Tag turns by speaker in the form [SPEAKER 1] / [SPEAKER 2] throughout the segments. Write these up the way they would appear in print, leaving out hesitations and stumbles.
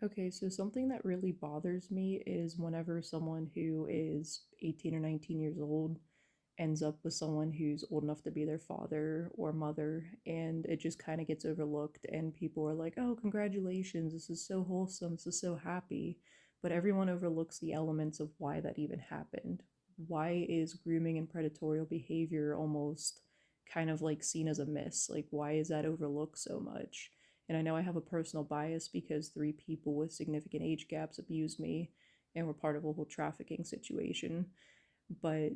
[SPEAKER 1] Okay, so something that really bothers me is whenever someone who is 18 or 19 years old ends up with someone who's old enough to be their father or mother, and it just kind of gets overlooked, and people are like, oh, congratulations, this is so wholesome, this is so happy. But everyone overlooks the elements of why that even happened. Why is grooming and predatory behavior almost kind of like seen as a miss? Like, why is that overlooked so much? And I know I have a personal bias because three people with significant age gaps abused me and were part of a whole trafficking situation. But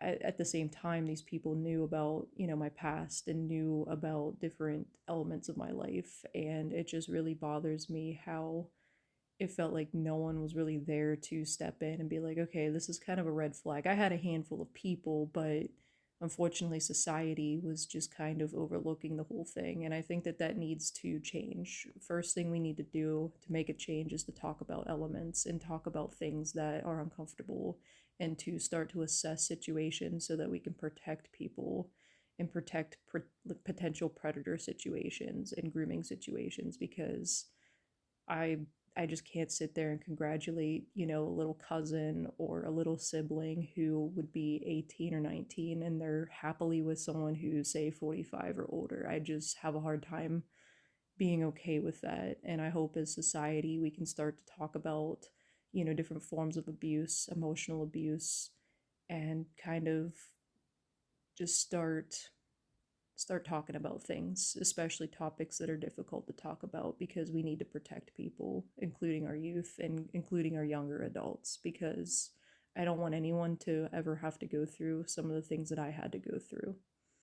[SPEAKER 1] at the same time, these people knew about, my past and knew about different elements of my life. And it just really bothers me how it felt like no one was really there to step in and be like, okay, this is kind of a red flag. I had a handful of people, but unfortunately, society was just kind of overlooking the whole thing. And I think that that needs to change. First thing we need to do to make a change is to talk about elements and talk about things that are uncomfortable and to start to assess situations so that we can protect people and protect potential predator situations and grooming situations because I I just can't sit there and congratulate, a little cousin or a little sibling who would be 18 or 19 and they're happily with someone who's say 45 or older. I just have a hard time being okay with that. And I hope as society we can start to talk about, different forms of abuse, emotional abuse, and kind of just start talking about things, especially topics that are difficult to talk about because we need to protect people, including our youth and including our younger adults, because I don't want anyone to ever have to go through some of the things that I had to go through.